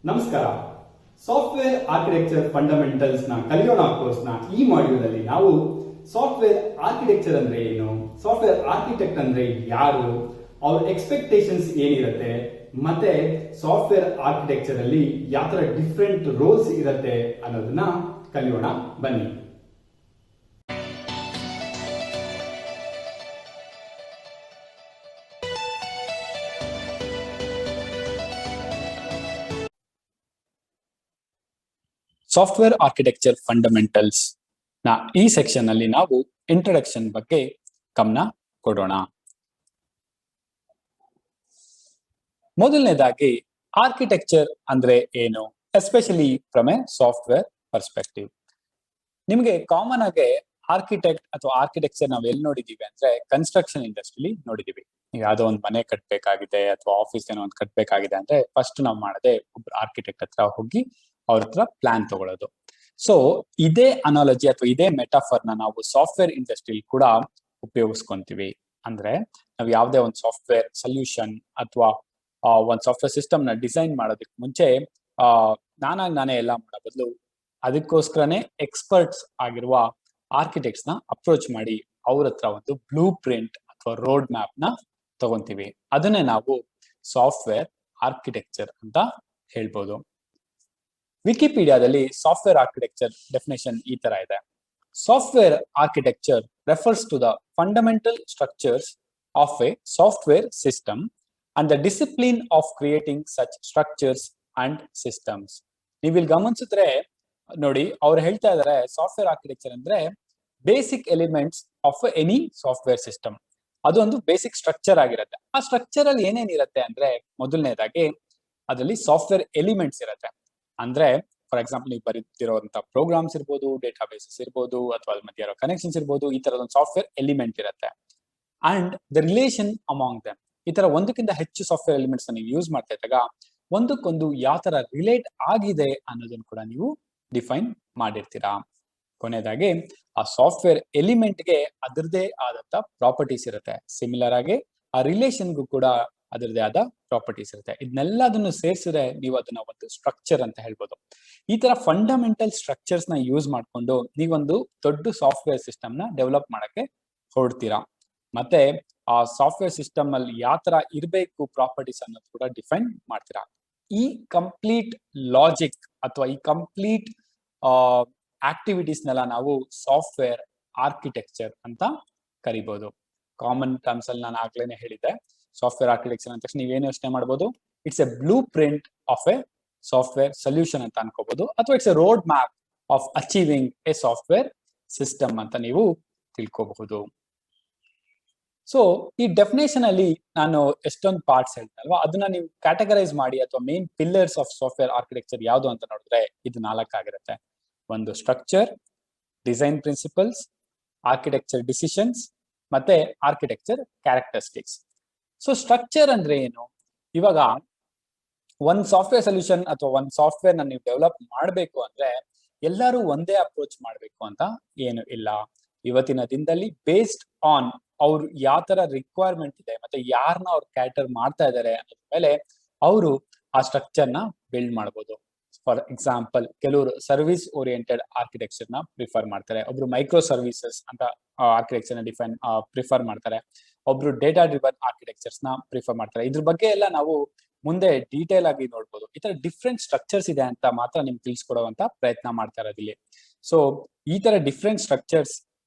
ನಮಸ್ಕಾರ. Software architecture fundamentals ನ ಕಲಿಯೋಣ ಕೋರ್ಸ್ ನ ಈ ಮಾಡ್ಯೂಲ್ ಅಲ್ಲಿ ನಾವು ಸಾಫ್ಟ್ವೇರ್ ಆರ್ಕಿಟೆಕ್ಚರ್ ಅಂದ್ರೆ ಏನು, ಸಾಫ್ಟ್ವೇರ್ ಆರ್ಕಿಟೆಕ್ಟ್ ಅಂದ್ರೆ ಯಾರು, ಅವ್ರ ಎಕ್ಸ್ಪೆಕ್ಟೇಷನ್ಸ್ ಏನಿರುತ್ತೆ, ಮತ್ತೆ ಸಾಫ್ಟ್ವೇರ್ ಆರ್ಕಿಟೆಕ್ಚರ್ ಅಲ್ಲಿ ಯಾವ ತರ ಡಿಫ್ರೆಂಟ್ ರೋಲ್ಸ್ ಇರುತ್ತೆ ಅನ್ನೋದನ್ನ ಕಲಿಯೋಣ ಬನ್ನಿ. ಸಾಫ್ಟ್ವೇರ್ ಆರ್ಕಿಟೆಕ್ಚರ್ ಫಂಡಮೆಂಟಲ್ಸ್ ನ ಈ ಸೆಕ್ಷನ್ ಅಲ್ಲಿ ನಾವು ಇಂಟ್ರೊಡಕ್ಷನ್ ಬಗ್ಗೆ ಗಮನ ಕೊಡೋಣ. ಮೊದಲನೇದಾಗಿ ಆರ್ಕಿಟೆಕ್ಚರ್ ಅಂದ್ರೆ ಏನು, especially from A software perspective. ನಿಮಗೆ ಕಾಮನ್ ಆಗಿ ಆರ್ಕಿಟೆಕ್ಟ್ ಅಥವಾ ಆರ್ಕಿಟೆಕ್ಚರ್ ನಾವ್ ಎಲ್ಲಿ ನೋಡಿದೀವಿ ಅಂದ್ರೆ ಕನ್ಸ್ಟ್ರಕ್ಷನ್ ಇಂಡಸ್ಟ್ರಿಲಿ ನೋಡಿದೀವಿ. ಈಗ ಯಾವುದೋ ಒಂದು ಮನೆ ಕಟ್ಟಬೇಕಾಗಿದೆ ಅಥವಾ ಆಫೀಸ್ ಏನೋ ಒಂದು ಕಟ್ಟಬೇಕಾಗಿದೆ ಅಂದ್ರೆ ಫಸ್ಟ್ ನಾವು ಮಾಡದೆ ಒಬ್ರು ಆರ್ಕಿಟೆಕ್ಟ್ ಹತ್ರ ಹೋಗಿ ಅವ್ರ ಹತ್ರ ಪ್ಲಾನ್ ತಗೊಳ್ಳೋದು. ಸೊ ಇದೇ ಅನಾಲಜಿ ಅಥವಾ ಇದೇ ಮೆಟಾಫರ್ ನಾವು ಸಾಫ್ಟ್ವೇರ್ ಇಂಡಸ್ಟ್ರಿಲಿ ಕೂಡ ಉಪಯೋಗಿಸ್ಕೊಂತೀವಿ. ಅಂದ್ರೆ ನಾವು ಯಾವುದೇ ಒಂದು ಸಾಫ್ಟ್ವೇರ್ ಸೊಲ್ಯೂಷನ್ ಅಥವಾ ಒಂದು ಸಾಫ್ಟ್ವೇರ್ ಸಿಸ್ಟಮ್ ನ ಡಿಸೈನ್ ಮಾಡೋದಕ್ಕೆ ಮುಂಚೆ ನಾನೇ ಎಲ್ಲ ಮಾಡೋ ಬದಲು ಅದಕ್ಕೋಸ್ಕರನೇ ಎಕ್ಸ್ಪರ್ಟ್ಸ್ ಆಗಿರುವ ಆರ್ಕಿಟೆಕ್ಟ್ಸ್ ನ ಅಪ್ರೋಚ್ ಮಾಡಿ ಅವ್ರ ಹತ್ರ ಒಂದು ಬ್ಲೂ ಪ್ರಿಂಟ್ ಅಥವಾ ರೋಡ್ ಮ್ಯಾಪ್ ನ ತಗೊಂತೀವಿ. ಅದನ್ನೇ ನಾವು ಸಾಫ್ಟ್ವೇರ್ ಆರ್ಕಿಟೆಕ್ಚರ್ ಅಂತ ಹೇಳ್ಬೋದು. ವಿಕಿಪೀಡಿಯಾದಲ್ಲಿ ಸಾಫ್ಟ್ವೇರ್ ಆರ್ಕಿಟೆಕ್ಚರ್ ಡೆಫಿನೇಷನ್ ಈ ತರ ಇದೆ: software architecture refers to the fundamental structures of a software system and the discipline of creating such structures and systems. ನೀವು ಇಲ್ಲಿ ಗಮನಿಸಿದ್ರೆ ನೋಡಿ, ಅವ್ರು ಹೇಳ್ತಾ ಇದಾರೆ ಸಾಫ್ಟ್ವೇರ್ ಆರ್ಕಿಟೆಕ್ಚರ್ ಅಂದ್ರೆ basic elements of any software system. ಅದು ಒಂದು ಬೇಸಿಕ್ ಸ್ಟ್ರಕ್ಚರ್ ಆಗಿರುತ್ತೆ. ಆ ಸ್ಟ್ರಕ್ಚರ್ ಅಲ್ಲಿ ಏನೇನಿರುತ್ತೆ ಅಂದ್ರೆ ಮೊದಲನೇದಾಗಿ ಅದರಲ್ಲಿ ಸಾಫ್ಟ್ವೇರ್ ಎಲಿಮೆಂಟ್ಸ್ ಇರುತ್ತೆ. ಅಂದ್ರೆ ಫಾರ್ ಎಕ್ಸಾಂಪಲ್ ನೀವು ಬರೀತಿರುವಂತಹ ಪ್ರೋಗ್ರಾಮ್ಸ್ ಇರ್ಬೋದು, ಡೇಟಾ ಬೇಸಸ್ ಇರ್ಬೋದು, ಅಥವಾ ಅದ್ರ ಮಧ್ಯೆ ಇರೋ ಕನೆಕ್ಷನ್ಸ್ ಇರ್ಬೋದು, ಈ ತರದ ಒಂದು ಸಾಫ್ಟ್ವೇರ್ ಎಲಿಮೆಂಟ್ ಇರುತ್ತೆ. And the relation among them, ಈ ತರ ಒಂದಕ್ಕಿಂತ ಹೆಚ್ಚು ಸಾಫ್ಟ್ವೇರ್ ಎಲಿಮೆಂಟ್ಸ್ ನೀವು ಯೂಸ್ ಮಾಡ್ತಾ ಇದ್ದಾಗ ಒಂದಕ್ಕೊಂದು ಯಾವ ತರ ರಿಲೇಟ್ ಆಗಿದೆ ಅನ್ನೋದನ್ನ ಕೂಡ ನೀವು ಡಿಫೈನ್ ಮಾಡಿರ್ತೀರಾ. ಕೊನೆಯದಾಗಿ ಆ ಸಾಫ್ಟ್ವೇರ್ ಎಲಿಮೆಂಟ್ಗೆ ಅದರದೇ ಆದಂತ ಪ್ರಾಪರ್ಟೀಸ್ ಇರುತ್ತೆ. ಸಿಮಿಲರ್ ಆಗಿ ಆ ರಿಲೇಷನ್ಗೂ ಕೂಡ ಅದರದೇ ಆದ ಪ್ರಾಪರ್ಟೀಸ್ ಇರುತ್ತೆ. ಇದನ್ನೆಲ್ಲದನ್ನು ಸೇರಿಸಿದ್ರೆ ನೀವು ಅದನ್ನ ಒಂದು ಸ್ಟ್ರಕ್ಚರ್ ಅಂತ ಹೇಳ್ಬೋದು. ಈ ತರ ಫಂಡಮೆಂಟಲ್ ಸ್ಟ್ರಕ್ಚರ್ಸ್ ನ ಯೂಸ್ ಮಾಡ್ಕೊಂಡು ನೀವೊಂದು ದೊಡ್ಡ ಸಾಫ್ಟ್ವೇರ್ ಸಿಸ್ಟಮ್ ನ ಡೆವಲಪ್ ಮಾಡಕ್ಕೆ ಹೊರಡ್ತೀರಾ. ಮತ್ತೆ ಆ ಸಾಫ್ಟ್ವೇರ್ ಸಿಸ್ಟಮ್ ಅಲ್ಲಿ ಯಾವ ತರ ಇರಬೇಕು ಪ್ರಾಪರ್ಟೀಸ್ ಅನ್ನೋದು ಕೂಡ ಡಿಫೈನ್ ಮಾಡ್ತೀರಾ. ಈ ಕಂಪ್ಲೀಟ್ ಲಾಜಿಕ್ ಅಥವಾ ಈ ಕಂಪ್ಲೀಟ್ ಆಕ್ಟಿವಿಟೀಸ್ ನೆಲ್ಲ ನಾವು ಸಾಫ್ಟ್ವೇರ್ ಆರ್ಕಿಟೆಕ್ಚರ್ ಅಂತ ಕರಿಬಹುದು. ಕಾಮನ್ ಟರ್ಮ್ಸ್ ಅಲ್ಲಿ ನಾನು ಆಗ್ಲೇನೆ ಹೇಳಿದ್ದೆ, ಸಾಫ್ಟ್ವೇರ್ ಆರ್ಕಿಟೆಕ್ಚರ್ ಅಂತ ತಕ್ಷಣ ನೀವೇನು ಯೋಚನೆ ಮಾಡಬಹುದು, it's A blue print of a software solution ಅಂತ ಅನ್ಕೋಬಹುದು, ಅಥವಾ it's A road map of achieving A software system ಅಂತ ನೀವು ತಿಳ್ಕೋಬಹುದು. ಸೊ ಈ ಡೆಫಿನೇಷನ್ ಅಲ್ಲಿ ನಾನು ಎಷ್ಟೊಂದು ಪಾರ್ಟ್ಸ್ ಹೇಳ್ತೇನಲ್ವಾ, ಅದನ್ನ ನೀವು ಕ್ಯಾಟಗರೈಸ್ ಮಾಡಿ ಅಥವಾ main pillars of software architecture ಯಾವುದು ಅಂತ ನೋಡಿದ್ರೆ ಇದು 4 ಆಗಿರುತ್ತೆ. ಒಂದು structure, design principles, architecture decisions, ಮತ್ತೆ ಆರ್ಕಿಟೆಕ್ಚರ್ ಕ್ಯಾರೆಕ್ಟರಿಸ್ಟಿಕ್ಸ್. ಸೊ ಸ್ಟ್ರಕ್ಚರ್ ಅಂದ್ರೆ ಏನು? ಇವಾಗ ಒಂದ್ ಸಾಫ್ಟ್ವೇರ್ ಸೊಲ್ಯೂಷನ್ ಅಥವಾ ಒಂದ್ ಸಾಫ್ಟ್ವೇರ್ ನ ನೀವು ಡೆವಲಪ್ ಮಾಡಬೇಕು ಅಂದ್ರೆ ಎಲ್ಲರೂ ಒಂದೇ ಅಪ್ರೋಚ್ ಮಾಡಬೇಕು ಅಂತ ಏನು ಇಲ್ಲ. ಇವತ್ತಿನ ದಿನದಲ್ಲಿ ಬೇಸ್ಡ್ ಆನ್ ಅವ್ರು ಯಾವ ತರ ರಿಕ್ವೈರ್ಮೆಂಟ್ ಇದೆ ಮತ್ತೆ ಯಾರನ್ನ ಅವ್ರು ಕ್ಯಾಟರ್ ಮಾಡ್ತಾ ಇದ್ದಾರೆ ಅನ್ನೋದ್ರ ಮೇಲೆ ಅವರು ಆ ಸ್ಟ್ರಕ್ಚರ್ ನ ಬಿಲ್ಡ್ ಮಾಡಬಹುದು. ಫಾರ್ ಎಕ್ಸಾಂಪಲ್, ಕೆಲವರು ಸರ್ವಿಸ್ ಓರಿಯೆಂಟೆಡ್ ಆರ್ಕಿಟೆಕ್ಚರ್ ನ ಪ್ರಿಫರ್ ಮಾಡ್ತಾರೆ, ಒಬ್ರು ಮೈಕ್ರೋ ಸರ್ವಿಸಸ್ ಅಂತ ಆರ್ಕಿಟೆಕ್ಚರ್ ನ ಪ್ರಿಫರ್ ಮಾಡ್ತಾರೆ, ಒಬ್ರು ಡೇಟಾ ಡ್ರಿವನ್ ಆರ್ಕಿಟೆಕ್ಚರ್ಸ್ ನ ಪ್ರಿಫರ್ ಮಾಡ್ತಾರೆ. ಇದ್ರ ಬಗ್ಗೆ ಎಲ್ಲ ನಾವು ಮುಂದೆ ಡೀಟೇಲ್ ಆಗಿ ನೋಡ್ಬೋದು. ಈ ತರ ಡಿಫ್ರೆಂಟ್ ಸ್ಟ್ರಕ್ಚರ್ಸ್ ಇದೆ ಅಂತ ಮಾತ್ರ ನಿಮ್ಗೆ ತಿಳಿಸ್ಕೊಡುವಂತ ಪ್ರಯತ್ನ ಮಾಡ್ತಾ ಇರೋದಿಲ್ಲ. ಸೊ ಈ ತರ ಡಿಫ್ರೆಂಟ್ ಸ್ಟ್ರಕ್ಚರ್ಸ್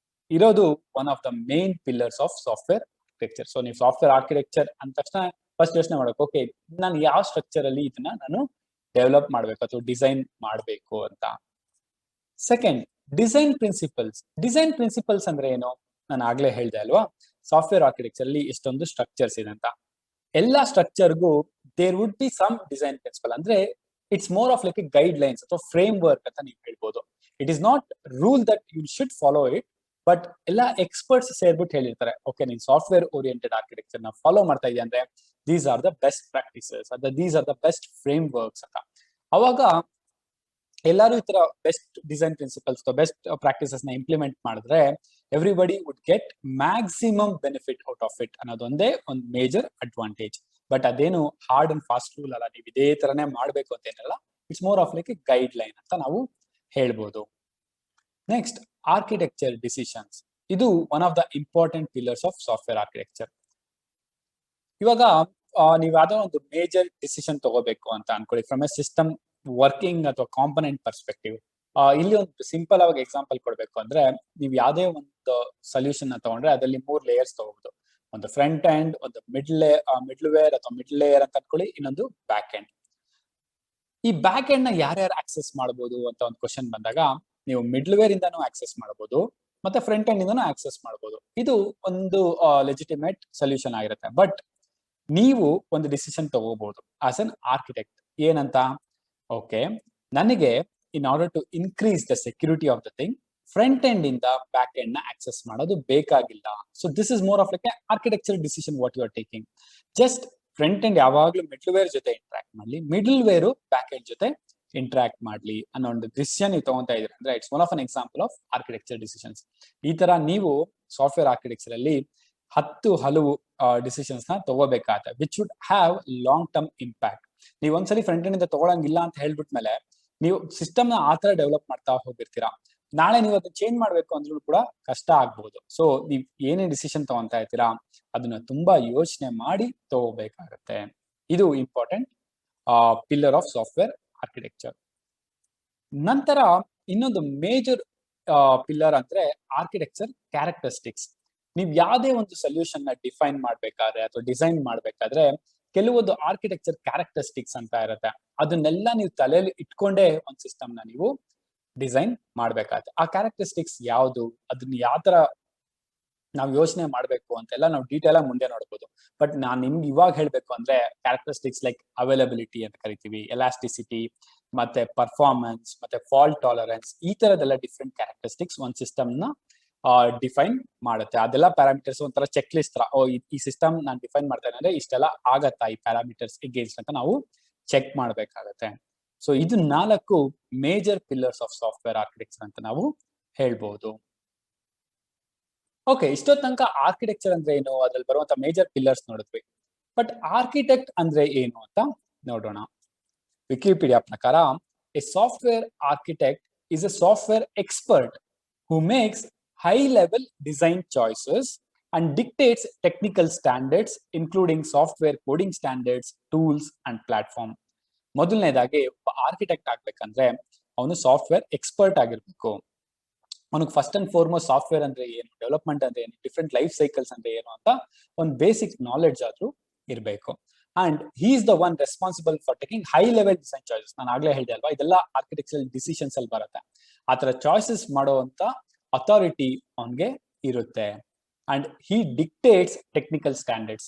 ಇರೋದು one of the main pillars of software architecture. So ನೀವು ಸಾಫ್ಟ್ವೇರ್ ಆರ್ಕಿಟೆಕ್ಚರ್ ಅಂದ ತಕ್ಷಣ ಫಸ್ಟ್ ಯೋಚನೆ ಮಾಡಬೇಕು, ಓಕೆ ನಾನು ಯಾವ ಸ್ಟ್ರಕ್ಚರ್ ಅಲ್ಲಿ ಇದನ್ನ ನಾನು ಡೆವಲಪ್ ಮಾಡ್ಬೇಕು ಅಥವಾ ಡಿಸೈನ್ ಮಾಡಬೇಕು ಅಂತ. Second, design principles. Design principles ಅಂದ್ರೆ ಏನು? ನಾನು ಆಗ್ಲೇ ಹೇಳ್ದೆ ಅಲ್ವಾ, ಸಾಫ್ಟ್ವೇರ್ ಆರ್ಕಿಟೆಕ್ಚರ್ ಅಲ್ಲಿ ಇಷ್ಟೊಂದು ಸ್ಟ್ರಕ್ಚರ್ಸ್ ಇದೆ ಅಂತ. ಎಲ್ಲಾ ಸ್ಟ್ರಕ್ಚರ್ಗೂ there would be some design principle. ಅಂದ್ರೆ it's more of like a guideline ಅಥವಾ ಫ್ರೇಮ್ ವರ್ಕ್ ಅಂತ ನೀವು ಹೇಳ್ಬೋದು. It is not rule that you should follow it, but ಎಲ್ಲ ಎಕ್ಸ್ಪರ್ಟ್ಸ್ ಸೇರ್ಬಿಟ್ಟು ಹೇಳಿರ್ತಾರೆ, ಓಕೆ ನೀನ್ ಸಾಫ್ಟ್ವೇರ್ ಓರಿಯೆಂಟೆಡ್ ಆರ್ಕಿಟೆಕ್ಚರ್ ನ ಫಾಲೋ ಮಾಡ್ತಾ ಇದೆಯಾ ಅಂದ್ರೆ these are the best practices, these are the best frameworks ಅಂತ. ಅವಾಗ ಎಲ್ಲರೂ ಈ ತರ best design principles best practices ನ ಇಂಪ್ಲಿಮೆಂಟ್ ಮಾಡಿದ್ರೆ everybody would get maximum benefit out of it ಅನ್ನೋದೊಂದೇ ಒಂದು ಮೇಜರ್ ಅಡ್ವಾಂಟೇಜ್. ಬಟ್ ಅದೇನು ಹಾರ್ಡ್ ಅಂಡ್ ಫಾಸ್ಟ್ ರೂಲ್ ಅಲ್ಲ, ನೀವು ಇದೇ ತರನೇ ಮಾಡ್ಬೇಕು ಅಂತೇನಲ್ಲ. It's more of like a guideline ಅಂತ ನಾವು ಹೇಳ್ಬೋದು. Next, architecture decisions. ಇದು one of the important pillars of software architecture. ಇವಾಗ ನೀವು ಯಾವ್ದೋ ಒಂದು ಮೇಜರ್ ಡಿಸಿಷನ್ ತಗೋಬೇಕು ಅಂತ ಅನ್ಕೊಳ್ಳಿ, ಫ್ರಮ್ ಎ ಸಿಸ್ಟಮ್ ವರ್ಕಿಂಗ್ ಅಥವಾ ಕಾಂಪೊನೆಂಟ್ ಪರ್ಸ್ಪೆಕ್ಟಿವ್. ಇಲ್ಲಿ ಒಂದು ಸಿಂಪಲ್ ಆಗಿ ಎಕ್ಸಾಂಪಲ್ ಕೊಡ್ಬೇಕು ಅಂದ್ರೆ, ನೀವು ಯಾವ್ದೇ ಒಂದು ಸೊಲ್ಯೂಷನ್ ತಗೊಂಡ್ರೆ ಅದರಲ್ಲಿ 3 ಲೇಯರ್ಸ್ ತಗೋಬಹುದು. ಒಂದು ಫ್ರಂಟ್ ಎಂಡ್, ಒಂದು ಮಿಡ್ಲ್ ವೇರ್ ಅಥವಾ ಮಿಡ್ಲ್ ಲೇಯರ್ ಅಂತ ಅನ್ಕೊಳ್ಳಿ, ಇನ್ನೊಂದು ಬ್ಯಾಕ್ ಎಂಡ್. ಈ ಬ್ಯಾಕ್ ಎಂಡ್ ನ ಯಾರ್ಯಾರು ಆಕ್ಸೆಸ್ ಮಾಡಬಹುದು ಅಂತ ಒಂದು ಕ್ವಶನ್ ಬಂದಾಗ, ನೀವು ಮಿಡ್ಲ್ ವೇರ್ ಇಂದಾನು ಆಕ್ಸೆಸ್ ಮಾಡಬಹುದು, ಮತ್ತೆ ಫ್ರಂಟ್ ಎಂಡ್ ಇಂದಾನು ಆಕ್ಸೆಸ್ ಮಾಡಬಹುದು. ಇದು ಒಂದು ಲೆಜಿಟಿಮೇಟ್ ಸೊಲ್ಯೂಷನ್ ಆಗಿರುತ್ತೆ. ಬಟ್ ನೀವು ಒಂದು ಡಿಸಿಷನ್ ತಗೋಬಹುದು ಆಸ್ ಅನ್ ಆರ್ಕಿಟೆಕ್ಟ್. ಏನಂತ? ಓಕೆ, ನನಗೆ in order to increase the security of the thing, front end ಇಂದ ಬ್ಯಾಕ್ ಎಂಡ್ ನ ಆಕ್ಸೆಸ್ ಮಾಡೋದು ಬೇಕಾಗಿಲ್ಲ. So this is more of like architecture decision what you are taking. Just front end ಯಾವಾಗ್ಲೂ middleware ಜೊತೆ interact ಮಾಡ್ಲಿ, middleware back end ಜೊತೆ interact ಮಾಡ್ಲಿ ಅನ್ನೋ ಒಂದು ಡಿಸಿಷನ್ ನೀವು ತಗೊಂತಾ ಇದ್ರಿ ಅಂದ್ರೆ it's one of an example of architecture decisions. ಈ ತರ ನೀವು ಸಾಫ್ಟ್ವೇರ್ ಆರ್ಕಿಟೆಕ್ಚರ್ ಅಲ್ಲಿ 10 ಹಲವು ಡಿಸಿಷನ್ಸ್ ನ ತಗೋಬೇಕಾಗುತ್ತೆ, which would have long term impact. ನೀವು ಒಂದ್ಸಲಿ ಫ್ರಂಟ್ ಎಂಡ್ ಇಂದ ತಗೊಳಂಗಿಲ್ಲ ಅಂತ ಹೇಳ್ಬಿಟ್ಮೇಲೆ ನೀವು ಸಿಸ್ಟಮ್ ನ ಆ ತರ ಡೆವಲಪ್ ಮಾಡ್ತಾ ಹೋಗಿರ್ತೀರಾ. ನಾಳೆ ನೀವು ಅದನ್ನ ಚೇಂಜ್ ಮಾಡ್ಬೇಕು ಅಂದ್ರೂ ಕೂಡ ಕಷ್ಟ ಆಗ್ಬಹುದು. ಸೊ ನೀವು ಏನೇ ಡಿಸಿಷನ್ ತಗೊಂತಾ ಇರ್ತೀರಾ ಅದನ್ನ ತುಂಬಾ ಯೋಚನೆ ಮಾಡಿ ತಗೋಬೇಕಾಗತ್ತೆ. ಇದು important pillar of software architecture. ನಂತರ ಇನ್ನೊಂದು ಮೇಜರ್ ಪಿಲ್ಲರ್ ಅಂದ್ರೆ ಆರ್ಕಿಟೆಕ್ಚರ್ ಕ್ಯಾರೆಕ್ಟರಿಸ್ಟಿಕ್ಸ್. ನೀವು ಯಾವುದೇ ಒಂದು ಸೊಲ್ಯೂಷನ್ ನ ಡಿಫೈನ್ ಮಾಡ್ಬೇಕಾದ್ರೆ ಅಥವಾ ಡಿಸೈನ್ ಮಾಡ್ಬೇಕಾದ್ರೆ ಕೆಲವೊಂದು ಆರ್ಕಿಟೆಕ್ಚರ್ ಕ್ಯಾರೆಕ್ಟರಿಸ್ಟಿಕ್ಸ್ ಅಂತ ಇರುತ್ತೆ. ಅದನ್ನೆಲ್ಲ ನೀವು ತಲೆಯಲ್ಲಿ ಇಟ್ಕೊಂಡೇ ಒಂದು ಸಿಸ್ಟಮ್ ನ ನೀವು ಡಿಸೈನ್ ಮಾಡ್ಬೇಕಾಗುತ್ತೆ. ಆ ಕ್ಯಾರೆಕ್ಟರಿಸ್ಟಿಕ್ಸ್ ಯಾವುದು, ಅದನ್ನ ಯಾವ ತರ ನಾವು ಯೋಚನೆ ಮಾಡ್ಬೇಕು ಅಂತೆಲ್ಲ ನಾವು ಡೀಟೇಲ್ ಆಗಿ ಮುಂದೆ ನೋಡ್ಬೋದು. ಬಟ್ ನಾನ್ ನಿಮ್ಗೆ ಇವಾಗ ಹೇಳ್ಬೇಕು ಅಂದ್ರೆ ಕ್ಯಾರೆಕ್ಟರಿಸ್ಟಿಕ್ಸ್ ಲೈಕ್ ಅವೈಲಬಿಲಿಟಿ ಅಂತ ಕರಿತೀವಿ, ಎಲಾಸ್ಟಿಸಿಟಿ, ಮತ್ತೆ ಪರ್ಫಾರ್ಮೆನ್ಸ್, ಮತ್ತೆ ಫಾಲ್ಟ್ ಟಾಲರೆನ್ಸ್, ಈ ತರದೆಲ್ಲ ಡಿಫ್ರೆಂಟ್ ಕ್ಯಾರೆಕ್ಟರಿಸ್ಟಿಕ್ಸ್ ಒಂದು ಸಿಸ್ಟಮ್ ನ ಡಿಫೈನ್ ಮಾಡುತ್ತೆ. ಅದೆಲ್ಲ ಪ್ಯಾರಾಮೀಟರ್ಸ್ ಒಂಥರ ಚೆಕ್ ಲಿಸ್ಟ್ ತರ, ಈ ಸಿಸ್ಟಮ್ ನಾನು ಡಿಫೈನ್ ಮಾಡ್ತೇನೆ ಅಂದ್ರೆ ಇಷ್ಟೆಲ್ಲ ಆಗತ್ತಾ ಈ ಪ್ಯಾರಾಮೀಟರ್ಸ್ ಎಗೇನ್ಸ್ಟ್ ಅಂತ ನಾವು ಚೆಕ್ ಮಾಡ್ಬೇಕಾಗತ್ತೆ. ಸೊ ಇದು 4 major pillars of software architecture ಅಂತ ನಾವು ಹೇಳ್ಬಹುದು. ಓಕೆ, ಇಷ್ಟೊತ್ತು ತನಕ ಆರ್ಕಿಟೆಕ್ಚರ್ ಅಂದ್ರೆ ಏನು, ಅದ್ರಲ್ಲಿ ಬರುವಂತ ಮೇಜರ್ ಪಿಲ್ಲರ್ಸ್ ನೋಡಿದ್ವಿ. ಬಟ್ ಆರ್ಕಿಟೆಕ್ಟ್ ಅಂದ್ರೆ ಏನು ಅಂತ ನೋಡೋಣ. ವಿಕಿಪೀಡಿಯಾ ಪ್ರಕಾರ A software architect is A software expert who makes high level design choices and dictates technical standards including software coding standards, tools and platform. ಮೊದಲನೇದಾಗಿ ಒಬ್ಬ ಆರ್ಕಿಟೆಕ್ಟ್ ಆಗ್ಬೇಕಂದ್ರೆ ಅವನು ಸಾಫ್ಟ್ವೇರ್ ಎಕ್ಸ್ಪರ್ಟ್ ಆಗಿರ್ಬೇಕು. ಅವನಿಗೆ ಫಸ್ಟ್ ಅಂಡ್ ಫಾರ್ಮೋಸ್ಟ್ ಸಾಫ್ಟ್ವೇರ್ ಅಂದ್ರೆ ಏನು, development ಅಂದ್ರೆ ಏನು, ಡಿಫ್ರೆಂಟ್ ಲೈಫ್ ಸೈಕಲ್ಸ್ ಅಂದ್ರೆ ಏನು ಅಂತ ಒಂದು ಬೇಸಿಕ್ ನಾಲೆಡ್ಜ್ ಆದ್ರೂ ಇರಬೇಕು. And he is the one responsible for taking high level design choices. ನಾನು ಆಗ್ಲೇ ಹೇಳಿದೆ ಅಲ್ವಾ, ಇದೆಲ್ಲ ಆರ್ಕಿಟೆಕ್ಚರಲ್ ಡಿಸಿಷನ್ಸ್ ಅಲ್ಲಿ ಬರುತ್ತೆ. ಆತರ ಚಾಯ್ಸಸ್ ಮಾಡುವಂತ ಅಥಾರಿಟಿ ಅವನ್ಗೆ ಇರುತ್ತೆ. And he dictates technical standards.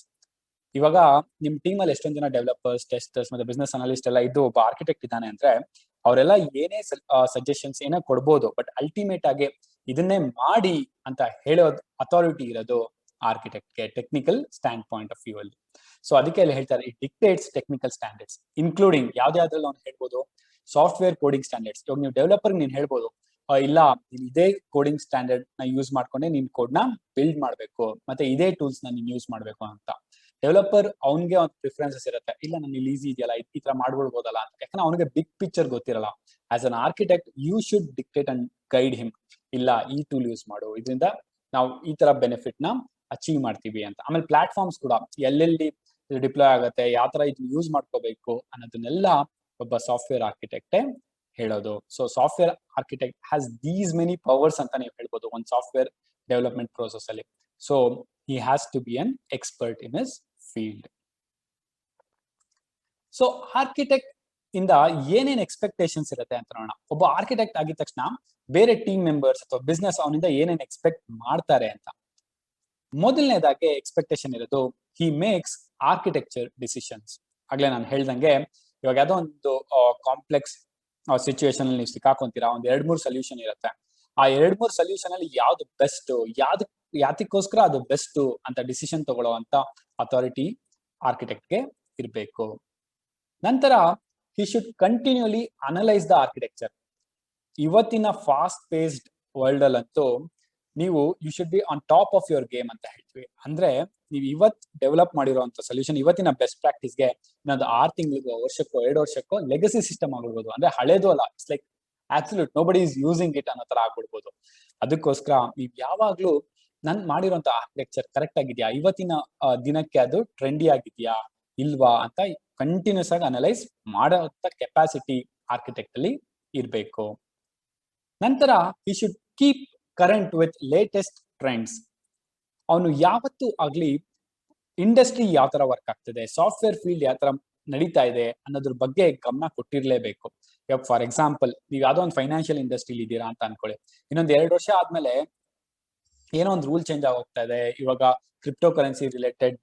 ಇವಾಗ ನಿಮ್ ಟೀಮ್ ಅಲ್ಲಿ ಎಷ್ಟೊಂದು ಜನ ಡೆವಲಪರ್ಸ್, ಟೆಸ್ಟರ್ಸ್ ಮತ್ತೆ ಬಿಸ್ನೆಸ್ ಅನಲಿಸ್ಟ್ ಎಲ್ಲ ಇದ್ದು ಒಬ್ಬ ಆರ್ಕಿಟೆಕ್ಟ್ ಇದ್ದಾನೆ ಅಂದ್ರೆ ಅವರೆಲ್ಲ ಏನೇ ಸಜೆಷನ್ಸ್ ಏನೇ ಕೊಡ್ಬೋದು, ಬಟ್ ಅಲ್ಟಿಮೇಟ್ ಆಗಿ ಇದನ್ನೇ ಮಾಡಿ ಅಂತ ಹೇಳೋದು ಅಥಾರಿಟಿ ಇರೋದು ಆರ್ಕಿಟೆಕ್ಟ್ಗೆ, technical standpoint of view ಅಲ್ಲಿ. ಸೊ ಅದಕ್ಕೆ ಅಲ್ಲಿ ಹೇಳ್ತಾರೆ it dictates technical standards including ಯಾವ್ದಾದ್ರಲ್ಲಿ ಅವ್ನು ಹೇಳ್ಬೋದು, ಸಾಫ್ಟ್ವೇರ್ ಕೋಡಿಂಗ್ ಸ್ಟ್ಯಾಂಡರ್ಡ್ಸ್. ಇವಾಗ ನೀವು ಡೆವಲಪರ್ ನೀನ್ ಹೇಳ್ಬೋದು, ಇಲ್ಲ ನೀನ್ ಇದೇ ಕೋಡಿಂಗ್ ಸ್ಟ್ಯಾಂಡರ್ಡ್ ನ ಯೂಸ್ ಮಾಡ್ಕೊಂಡೆ ನೀನ್ ಕೋಡ್ ನ ಬಿಲ್ಡ್ ಮಾಡ್ಬೇಕು, ಮತ್ತೆ ಇದೇ ಟೂಲ್ಸ್ ನ ನೀನ್ ಯೂಸ್ ಮಾಡ್ಬೇಕು ಅಂತ. ಡೆವಲಪರ್ ಅವ್ನಿಗೆ ಒಂದು ಪ್ರಿಫರೆನ್ಸಸ್ ಇರುತ್ತೆ, ಇಲ್ಲ ನಾನು ಇಲ್ಲಿ ಈಸಿ ಇದೆಯಲ್ಲ ಈ ತರ ಮಾಡ್ಬಿಡ್ಬೋದಲ್ಲ ಅಂತ. ಯಾಕಂದ್ರೆ ಅವನಿಗೆ ಬಿಗ್ ಪಿಕ್ಚರ್ ಗೊತ್ತಿರಲ್ಲ. As an architect you should dictate and guide him, ಇಲ್ಲ ಈ ಟೂಲ್ ಯೂಸ್ ಮಾಡು, ಇದರಿಂದ ನಾವು ಈ ತರ ಬೆನಿಫಿಟ್ ನ ಅಚೀವ್ ಮಾಡ್ತೀವಿ ಅಂತ. ಆಮೇಲೆ ಪ್ಲಾಟ್ಫಾರ್ಮ್ಸ್ ಕೂಡ ಎಲ್ಲೆಲ್ಲಿ ಡಿಪ್ಲಾಯ್ ಆಗುತ್ತೆ, ಯಾವ ತರ ಇದನ್ನ ಯೂಸ್ ಮಾಡ್ಕೋಬೇಕು ಅನ್ನೋದನ್ನೆಲ್ಲ ಒಬ್ಬ ಸಾಫ್ಟ್ವೇರ್ ಆರ್ಕಿಟೆಕ್ಟೇ ಹೇಳೋದು. So software architect has these many powers ಅಂತ ನೀವು ಹೇಳ್ಬೋದು ಒಂದು ಸಾಫ್ಟ್ವೇರ್ ಡೆವಲಪ್ಮೆಂಟ್ ಪ್ರೋಸೆಸ್ ಅಲ್ಲಿ. So he has to be an expert in his field. So architect ಇಂದ ಏನೇನ್ ಎಕ್ಸ್ಪೆಕ್ಟೇಷನ್ಸ್ ಇರುತ್ತೆ ಅಂತ ನೋಡೋಣ. ಒಬ್ಬ ಆರ್ಕಿಟೆಕ್ಟ್ ಆಗಿದ ತಕ್ಷಣ ಬೇರೆ ಟೀಮ್ ಮೆಂಬರ್ಸ್ ಅಥವಾ ಬಿಸ್ನೆಸ್ ಅವನಿಂದ ಏನೇನ್ ಎಕ್ಸ್ಪೆಕ್ಟ್ ಮಾಡ್ತಾರೆ ಅಂತ. ಮೊದಲನೇದಾಗಿ ಎಕ್ಸ್ಪೆಕ್ಟೇಷನ್ ಇರೋದು ಹಿ ಮೇಕ್ಸ್ ಆರ್ಕಿಟೆಕ್ಚರ್ ಡಿಸಿಷನ್ಸ್. ಆಗ್ಲೇ ನಾನು ಹೇಳ್ದಂಗೆ ಇವಾಗ ಯಾವುದೋ ಒಂದು ಕಾಂಪ್ಲೆಕ್ಸ್ ಸಿಚುವೇಶನ್ ಅಲ್ಲಿ ನೀವು ಸಿಕ್ಕಾಕೊಂತೀರಾ, ಒಂದ್ 2-3 ಸೊಲ್ಯೂಷನ್ ಇರುತ್ತೆ. ಆ 2-3 ಸೊಲ್ಯೂಷನ್ ಅಲ್ಲಿ ಯಾವ್ದು ಬೆಸ್ಟ್, ಯಾತಕ್ಕೋಸ್ಕರ ಅದು ಬೆಸ್ಟ್ ಅಂತ ಡಿಸಿಷನ್ ತಗೊಳ್ಳುವಂತ ಅಥಾರಿಟಿ ಆರ್ಕಿಟೆಕ್ಟ್ಗೆ ಇರಬೇಕು. ನಂತರ he should continuously analyse the architecture. ಇವತ್ತಿನ ಫಾಸ್ಟ್ ಪೇಸ್ಡ್ ವರ್ಲ್ಡ್ ಅಲ್ಲಂತೂ ನೀವು you should be on top of your game ಅಂತ ಹೇಳ್ತೀವಿ. ಅಂದ್ರೆ ನೀವು ಇವತ್ ಡೆವಲಪ್ ಮಾಡಿರುವಂತ ಸೊಲ್ಯೂಷನ್ ಇವತ್ತಿನ ಬೆಸ್ಟ್ ಪ್ರಾಕ್ಟೀಸ್ಗೆ ಇನ್ನೊಂದು 6 ತಿಂಗಳಿಗೋ ವರ್ಷಕ್ಕೋ 2 ವರ್ಷಕ್ಕೋ ಲೆಗಸಿ ಸಿಸ್ಟಮ್ ಆಗ್ಬಿಡ್ಬೋದು. ಅಂದ್ರೆ ಹಳೇದು ಅಲ್ಲ, it's like absolute nobody is using it ಅನ್ನೋ ತರ ಆಗ್ಬಿಡ್ಬೋದು. ಅದಕ್ಕೋಸ್ಕರ ನೀವು ಯಾವಾಗ್ಲೂ ನನ್ ಮಾಡಿರುವಂತ ಆರ್ಕಿಟೆಕ್ಚರ್ ಕರೆಕ್ಟ್ ಆಗಿದ್ಯಾ, ಇವತ್ತಿನ ದಿನಕ್ಕೆ ಅದು ಟ್ರೆಂಡಿ ಆಗಿದ್ಯಾ ಇಲ್ವಾ ಅಂತ ಕಂಟಿನ್ಯೂಸ್ ಆಗಿ ಅನಲೈಸ್ ಮಾಡೋ ಕೆಪಾಸಿಟಿ ಆರ್ಕಿಟೆಕ್ಟ್ ಅಲ್ಲಿ ಇರಬೇಕು. ನಂತರ ಈ should keep current with latest trends. ಅವನು ಯಾವತ್ತೂ ಆಗ್ಲಿ ಇಂಡಸ್ಟ್ರಿ ಯಾವ ತರ ವರ್ಕ್ ಆಗ್ತದೆ, ಸಾಫ್ಟ್ವೇರ್ ಫೀಲ್ಡ್ ಯಾವ ತರ ನಡೀತಾ ಇದೆ ಅನ್ನೋದ್ರ ಬಗ್ಗೆ ಗಮನ ಕೊಟ್ಟಿರ್ಲೇಬೇಕು. ಇವಾಗ ಫಾರ್ ಎಕ್ಸಾಂಪಲ್ ನೀವು ಯಾವ್ದೋ ಒಂದು ಫೈನಾನ್ಷಿಯಲ್ ಇಂಡಸ್ಟ್ರಿಲಿ ಇದ್ದೀರಾ ಅಂತ ಅನ್ಕೊಳ್ಳಿ. ಇನ್ನೊಂದ್ 2 ವರ್ಷ ಆದ್ಮೇಲೆ ಏನೋ ಒಂದು ರೂಲ್ ಚೇಂಜ್ ಆಗೋಗ್ತಾ ಇದೆ, ಇವಾಗ ಕ್ರಿಪ್ಟೋ ಕರೆನ್ಸಿ ರಿಲೇಟೆಡ್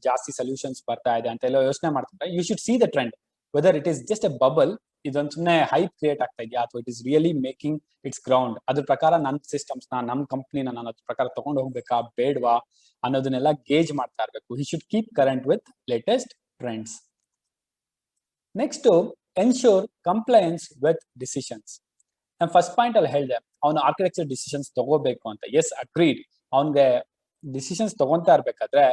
ಜಾಸ್ತಿ ಸೊಲ್ಯೂಷನ್ಸ್ ಬರ್ತಾ ಇದೆ ಅಂತ ಎಲ್ಲ ಯೋಚನೆ ಮಾಡ್ತಾರೆ. You should see the trend whether it is just a bubble, ಇದೊಂದು ಸುಮ್ಮನೆ ಹೈಪ್ ಕ್ರಿಯೇಟ್ ಆಗ್ತಾ ಇದೆಯಾ ಅಥವಾ it is really making its ground. ಅದ್ರ ಪ್ರಕಾರ ನನ್ನ ಸಿಸ್ಟಮ್ಸ್ ನಮ್ಮ ಕಂಪ್ನಿನ ನಾನು ಅದ್ರ ಪ್ರಕಾರ ತಗೊಂಡು ಹೋಗ್ಬೇಕಾ ಬೇಡವಾ ಅನ್ನೋದನ್ನೆಲ್ಲ ಗೇಜ್ ಮಾಡ್ತಾ ಇರಬೇಕು. He should keep current with latest trends. Next, ensure compliance with decisions. ನಾನು ಫಸ್ಟ್ ಪಾಯಿಂಟ್ ಅಲ್ಲಿ ಹೇಳಿದೆ ಅವನು ಆರ್ಕಿಟೆಕ್ಚರ್ ಡಿಸಿಷನ್ಸ್ ತಗೋಬೇಕು ಅಂತ. Yes, agreed. ಅವನ್ಗೆ ಡಿಸಿಷನ್ಸ್ ತಗೊಂತಾ ಇರ್ಬೇಕಾದ್ರೆ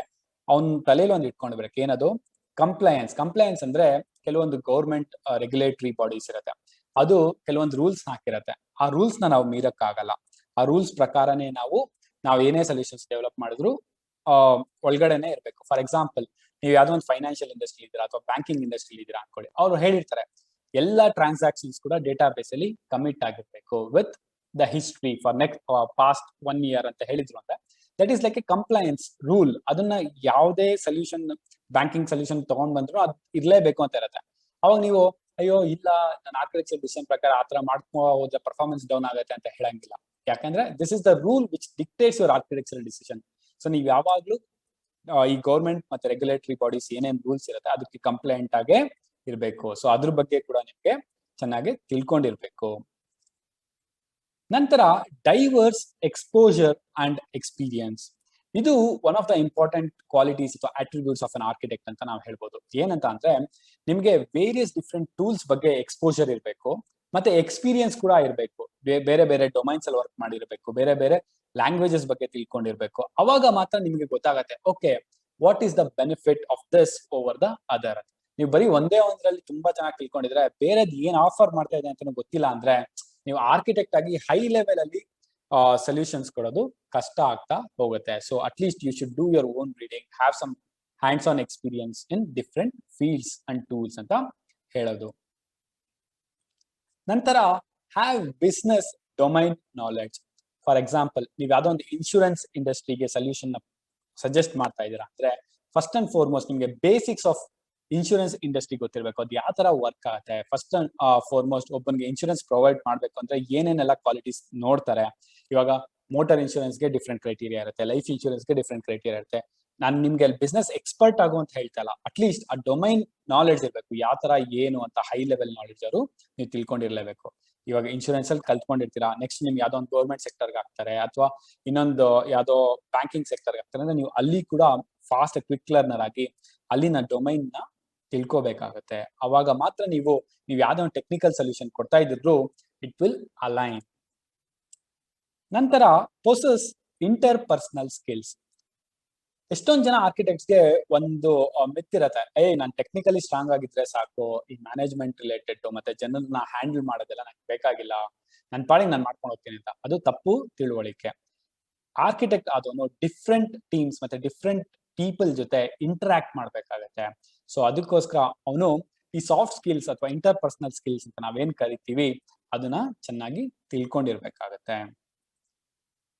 ಅವ್ನ ತಲೆಯಲ್ಲಿ ಒಂದು ಇಟ್ಕೊಂಡಿರ್ಬೇಕು, ಏನದು ಕಂಪ್ಲೈನ್ಸ್. ಕಂಪ್ಲೈನ್ಸ್ ಅಂದ್ರೆ ಕೆಲವೊಂದು ಗೌರ್ಮೆಂಟ್ ರೆಗ್ಯುಲೇಟರಿ ಬಾಡೀಸ್ ಇರುತ್ತೆ, ಅದು ಕೆಲವೊಂದು ರೂಲ್ಸ್ ಹಾಕಿರತ್ತೆ. ಆ ರೂಲ್ಸ್ ನಾವು ಮೀರಕ್ಕಾಗಲ್ಲ. ಆ ರೂಲ್ಸ್ ಪ್ರಕಾರನೇ ನಾವು ಏನೇ ಸೊಲ್ಯೂಷನ್ಸ್ ಡೆವಲಪ್ ಮಾಡಿದ್ರು ಒಳಗಡೆನೆ ಇರಬೇಕು. ಫಾರ್ ಎಕ್ಸಾಂಪಲ್, ನೀವು ಯಾವ್ದೋ ಒಂದು ಫೈನಾನ್ಷಿಯಲ್ ಇಂಡಸ್ಟ್ರಿ ಇದ್ದೀರಾ ಅಥವಾ ಬ್ಯಾಂಕಿಂಗ್ ಇಂಡಸ್ಟ್ರಿ ಇದ್ದೀರಾ ಅನ್ಕೊಳ್ಳಿ. ಅವ್ರು ಹೇಳಿರ್ತಾರೆ ಎಲ್ಲಾ ಟ್ರಾನ್ಸಾಕ್ಷನ್ಸ್ ಕೂಡ ಡೇಟಾ ಬೇಸ್ ಅಲ್ಲಿ ಕಮಿಟ್ ಆಗಿರ್ಬೇಕು with the history for next past 1 year ಅಂತ ಹೇಳಿದ್ರು ಅಂದ್ರೆ that is like A compliance rule. ಅದನ್ನ ಯಾವುದೇ ಸೊಲ್ಯೂಷನ್ ಬ್ಯಾಂಕಿಂಗ್ ಸೊಲ್ಯೂಷನ್ ತಗೊಂಡ್ ಬಂದ್ರು ಅದು ಇರ್ಲೇಬೇಕು ಅಂತ ಇರುತ್ತೆ. ಅವಾಗ ನೀವು ಅಯ್ಯೋ ಇಲ್ಲ ನನ್ನ ಆರ್ಕಿಟೆಕ್ಚರ್ ಡಿಸಿಷನ್ ಪ್ರಕಾರ ಆತರ ಮಾಡ್ಕೋ ಹೋದ್ರೆ ಪರ್ಫಾರ್ಮೆನ್ಸ್ ಡೌನ್ ಆಗುತ್ತೆ ಅಂತ ಹೇಳಂಗಿಲ್ಲ. ಯಾಕಂದ್ರೆ this is the rule which dictates your architecture decision. So ನೀವು ಯಾವಾಗ್ಲೂ ಈ ಗೌರ್ಮೆಂಟ್ ಮತ್ತೆ ರೆಗ್ಯುಲೇಟರಿ ಬಾಡೀಸ್ ಏನೇನ್ ರೂಲ್ಸ್ ಇರುತ್ತೆ ಅದಕ್ಕೆ ಕಂಪ್ಲೇಂಟ್ ಆಗೇ ಇರಬೇಕು. ಸೊ ಅದ್ರ ಬಗ್ಗೆ ಕೂಡ ನಿಮ್ಗೆ ಚೆನ್ನಾಗಿ ತಿಳ್ಕೊಂಡಿರ್ಬೇಕು. ನಂತರ ಡೈವರ್ಸ್ ಎಕ್ಸ್ಪೋಜರ್ ಅಂಡ್ ಎಕ್ಸ್ಪೀರಿಯನ್ಸ್. ಇದು one of the important qualities ಅಥವಾ ಅಟ್ರಿಬ್ಯೂಟ್ಸ್ ಆಫ್ ಅನ್ ಆರ್ಕಿಟೆಕ್ಟ್ ಅಂತ ನಾವು ಹೇಳ್ಬೋದು. ಏನಂತ ಅಂದ್ರೆ ನಿಮ್ಗೆ ವೇರಿಯಸ್ ಡಿಫ್ರೆಂಟ್ ಟೂಲ್ಸ್ ಬಗ್ಗೆ ಎಕ್ಸ್ಪೋಜರ್ ಇರಬೇಕು, ಮತ್ತೆ ಎಕ್ಸ್ಪೀರಿಯನ್ಸ್ ಕೂಡ ಇರಬೇಕು. ಬೇರೆ ಬೇರೆ ಡೊಮೈನ್ಸ್ ಅಲ್ಲಿ ವರ್ಕ್ ಮಾಡಿರ್ಬೇಕು, ಬೇರೆ ಬೇರೆ ಲ್ಯಾಂಗ್ವೇಜಸ್ ಬಗ್ಗೆ ತಿಳ್ಕೊಂಡಿರ್ಬೇಕು. ಅವಾಗ ಮಾತ್ರ ನಿಮ್ಗೆ ಗೊತ್ತಾಗತ್ತೆ okay what is the benefit of this over the other. ನೀವು ಬರೀ ಒಂದೇ ಒಂದ್ರಲ್ಲಿ ತುಂಬಾ ಚೆನ್ನಾಗಿ ತಿಳ್ಕೊಂಡಿದ್ರೆ ಬೇರೆದ್ ಏನ್ ಆಫರ್ ಮಾಡ್ತಾ ಇದೆ ಅಂತ ಗೊತ್ತಿಲ್ಲ ಅಂದ್ರೆ ನೀವು ಆರ್ಕಿಟೆಕ್ಟ್ ಆಗಿ ಹೈ ಲೆವೆಲ್ ಅಲ್ಲಿ ಸೊಲ್ಯೂಷನ್ಸ್ ಕೊಡೋದು ಕಷ್ಟ ಆಗ್ತಾ ಹೋಗುತ್ತೆ. So at least you should do your own reading, have some hands on experience in different fields and tools ಅಂತ ಹೇಳೋದು. ನಂತರ have business domain knowledge. For example, ನೀವು ಯಾವ್ದೋ ಒಂದು ಇನ್ಶೂರೆನ್ಸ್ ಇಂಡಸ್ಟ್ರಿಗೆ ಸೊಲ್ಯೂಷನ್ ಸಜೆಸ್ಟ್ ಮಾಡ್ತಾ ಇದ್ದೀರಾ ಅಂದ್ರೆ ಫಸ್ಟ್ ಅಂಡ್ ಫಾರ್ಮೋಸ್ಟ್ ನಿಮ್ಗೆ ಬೇಸಿಕ್ಸ್ ಆಫ್ ಇನ್ಶೂರೆನ್ಸ್ ಇಂಡಸ್ಟ್ರಿ ಗೊತ್ತಿರಬೇಕು. ಅದು ಯಾವ ತರ ವರ್ಕ್ ಆಗುತ್ತೆ. ಫಸ್ಟ್ ಅಂಡ್ ಫಾರ್ಮೋಸ್ಟ್ ಒಬ್ಬನಿಗೆ ಇನ್ಶೂರೆನ್ಸ್ ಪ್ರೊವೈಡ್ ಮಾಡ್ಬೇಕು ಅಂದ್ರೆ ಏನೇನೆಲ್ಲ ಕ್ವಾಲಿಟೀಸ್ ನೋಡ್ತಾರೆ. ಇವಾಗ ಮೋಟಾರ್ ಇನ್ಶೂರೆನ್ಸ್ಗೆ ಡಿಫ್ರೆಂಟ್ ಕ್ರೈಟೀರಿಯಾ ಇರುತ್ತೆ, ಲೈಫ್ ಇನ್ಶೂರೆನ್ಸ್ಗೆ ಡಿಫ್ರೆಂಟ್ ಕ್ರೈಟೀರಿಯಾ ಇರುತ್ತೆ. ನಾನು ನಿಮ್ಗೆ ಬಿಸ್ನೆಸ್ ಎಕ್ಸ್ಪರ್ಟ್ ಆಗು ಅಂತ ಹೇಳ್ತಾ ಇಲ್ಲ, ಅಟ್ಲೀಸ್ಟ್ ಆ ಡೊಮೈನ್ ನಾಲೆಡ್ಜ್ ಇರಬೇಕು. ಯಾವ ತರ ಏನು ಅಂತ ಹೈ ಲೆವೆಲ್ ನಾಲೆಡ್ಜ್ ಅವರು ನೀವು ತಿಳ್ಕೊಂಡಿರ್ಲೇಬೇಕು. ಇವಾಗ ಇನ್ಶೂರೆನ್ಸ್ ಅಲ್ಲಿ ಕಲ್ತ್ಕೊಂಡಿರ್ತೀರಾ, ನೆಕ್ಸ್ಟ್ ನಿಮ್ಗೆ ಯಾವ್ದೋ ಒಂದು ಗೌರ್ಮೆಂಟ್ ಸೆಕ್ಟರ್ಗೆ ಹಾಕ್ತಾರೆ ಅಥವಾ ಇನ್ನೊಂದು ಯಾವ್ದೋ ಬ್ಯಾಂಕಿಂಗ್ ಸೆಕ್ಟರ್ಗೆ ಹಾಕ್ತಾರೆ ಅಂದ್ರೆ ನೀವು ಅಲ್ಲಿ ಕೂಡ ಫಾಸ್ಟ್ ಕ್ವಿಕ್ ಲರ್ನರ್ ಆಗಿ ಅಲ್ಲಿನ ಡೊಮೈನ್ ನ ತಿಳ್ಕೋಬೇಕಾಗತ್ತೆ. ಅವಾಗ ಮಾತ್ರ ನೀವು ಯಾವ್ದೋ ಒಂದು ಟೆಕ್ನಿಕಲ್ ಸೊಲ್ಯೂಷನ್ ಕೊಡ್ತಾ ಇದ್ರು ಇಟ್ ವಿಲ್ ಅಲೈನ್. ನಂತರ ಪೊಸೆಸ್ ಇಂಟರ್ ಪರ್ಸನಲ್ ಸ್ಕಿಲ್ಸ್. ಎಷ್ಟೊಂದ್ ಜನ ಆರ್ಕಿಟೆಕ್ಟ್ಸ್ಗೆ ಒಂದು ಮಿತ್ ಇರತ್ತೆ, ನಾನ್ ಟೆಕ್ನಿಕಲಿ ಸ್ಟ್ರಾಂಗ್ ಆಗಿದ್ರೆ ಸಾಕು, ಈ ಮ್ಯಾನೇಜ್ಮೆಂಟ್ ರಿಲೇಟೆಡ್ ಮತ್ತೆ ಜನರನ್ನ ಹ್ಯಾಂಡಲ್ ಮಾಡೋದೆಲ್ಲ ನಂಗೆ ಬೇಕಾಗಿಲ್ಲ, ನನ್ ಪಾಡಿಗೆ ನಾನು ಮಾಡ್ಕೊಂಡು ಹೋಗ್ತೀನಿ ಅಂತ. ಅದು ತಪ್ಪು ತಿಳುವಳಿಕೆ. ಆರ್ಕಿಟೆಕ್ಟ್ ಆದವನು ಡಿಫ್ರೆಂಟ್ ಟೀಮ್ಸ್ ಮತ್ತೆ ಡಿಫ್ರೆಂಟ್ ಪೀಪಲ್ ಜೊತೆ ಇಂಟರಾಕ್ಟ್ ಮಾಡ್ಬೇಕಾಗತ್ತೆ. ಸೊ ಅದಕ್ಕೋಸ್ಕರ ಅವನು ಈ ಸಾಫ್ಟ್ ಸ್ಕಿಲ್ಸ್ ಅಥವಾ ಇಂಟರ್ ಪರ್ಸನಲ್ ಸ್ಕಿಲ್ಸ್ ಅಂತ ನಾವೇನ್ ಕರಿತೀವಿ ಅದನ್ನ ಚೆನ್ನಾಗಿ ತಿಳ್ಕೊಂಡಿರ್ಬೇಕಾಗತ್ತೆ.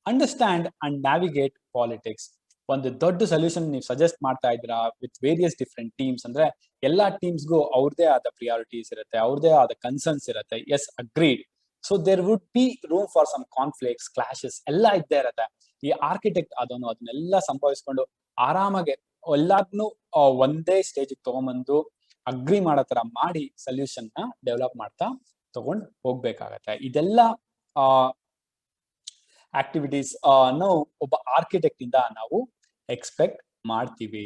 Understand and navigate politics. ಒಂದು ದೊಡ್ಡ ಸೊಲ್ಯೂಷನ್ ನೀವು ಸಜೆಸ್ಟ್ ಮಾಡ್ತಾ ಇದ್ದೀರಾ ವಿತ್ ವೇರಿಯಸ್ ಡಿಫ್ರೆಂಟ್ ಟೀಮ್ಸ್ ಅಂದ್ರೆ ಎಲ್ಲಾ ಟೀಮ್ಸ್ಗೂ ಅವ್ರದೇ ಆದ ಪ್ರಿಯಾರಿಟೀಸ್ ಇರುತ್ತೆ, ಅವ್ರದೇ ಆದ ಕನ್ಸರ್ನ್ಸ್ ಇರುತ್ತೆ. Yes, agreed. So there would be room for some conflicts, clashes ಎಲ್ಲ ಇದ್ದೇ ಇರುತ್ತೆ. ಈ ಆರ್ಕಿಟೆಕ್ಟ್ ಅದನ್ನು ಅದನ್ನೆಲ್ಲ ಸಂಭವಿಸ್ಕೊಂಡು ಆರಾಮಾಗಿ ಎಲ್ಲಾದ್ನೂ ಒಂದೇ ಸ್ಟೇಜ್ ತಗೊಂಡ್ಬಂದು ಅಗ್ರಿ ಮಾಡೋ ತರ ಮಾಡಿ ಸೊಲ್ಯೂಷನ್ ನ ಡೆವಲಪ್ ಮಾಡ್ತಾ ತಗೊಂಡ್ ಹೋಗ್ಬೇಕಾಗತ್ತೆ. ಇದೆಲ್ಲ ಆಕ್ಟಿವಿಟೀಸ್ ಒಬ್ಬ ಆರ್ಕಿಟೆಕ್ಟ್ ಇಂದ ನಾವು ಎಕ್ಸ್ಪೆಕ್ಟ್ ಮಾಡ್ತೀವಿ.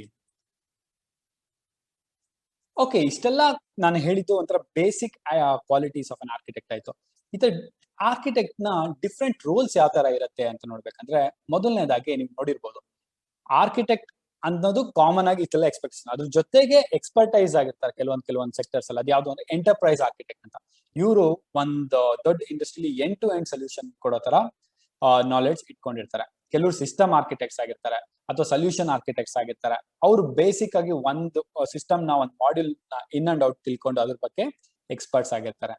ಓಕೆ, ಇಷ್ಟೆಲ್ಲ ನಾನು ಹೇಳಿದ್ದು ಒಂಥರ basic qualities of an architect ಆಯ್ತು. ಈ ತರ ಆರ್ಕಿಟೆಕ್ಟ್ ನ ಡಿಫ್ರೆಂಟ್ ರೋಲ್ಸ್ ಯಾವ ತರ ಇರುತ್ತೆ ಅಂತ ನೋಡ್ಬೇಕಂದ್ರೆ, ಮೊದಲನೇದಾಗಿ ನೀವು ನೋಡಿರ್ಬೋದು, ಆರ್ಕಿಟೆಕ್ಟ್ ಅನ್ನೋದು ಕಾಮನ್ ಆಗಿ ಇಷ್ಟೆಲ್ಲ ಎಕ್ಸ್ಪೆಕ್ಟೇಷನ್, ಅದ್ರ ಜೊತೆಗೆ ಎಕ್ಸ್ಪರ್ಟೈಸ್ ಆಗಿರ್ತಾರೆ ಕೆಲವೊಂದ್ ಸೆಕ್ಟರ್ಸ್ ಅಲ್ಲಿ. ಅದು ಯಾವ್ದು ಅಂದ್ರೆ ಎಂಟರ್ಪ್ರೈಸ್ ಆರ್ಕಿಟೆಕ್ಟ್ ಅಂತ. ಇವರು ಒಂದು ದೊಡ್ಡ ಇಂಡಸ್ಟ್ರಿಲಿ ಎಂಡ್ ಟು ಎಂಡ್ ಸೊಲ್ಯೂಷನ್ ಕೊಡೋ ತರ ನಾಲೆಡ್ಜ್ ಇಟ್ಕೊಂಡಿರ್ತಾರೆ. ಕೆಲವರು ಸಿಸ್ಟಮ್ ಆರ್ಕಿಟೆಕ್ಟ್ಸ್ ಆಗಿರ್ತಾರೆ ಅಥವಾ ಸೊಲ್ಯೂಷನ್ ಆರ್ಕಿಟೆಕ್ಟ್ಸ್ ಆಗಿರ್ತಾರೆ. ಅವರು ಬೇಸಿಕ್ ಆಗಿ ಒಂದು ಸಿಸ್ಟಮ್ ನ ಒಂದು ಮಾಡ್ಯೂಲ್ ನ ಇನ್ ಅಂಡ್ ಔಟ್ ತಿಳ್ಕೊಂಡು ಅದ್ರ ಬಗ್ಗೆ ಎಕ್ಸ್ಪರ್ಟ್ಸ್ ಆಗಿರ್ತಾರೆ.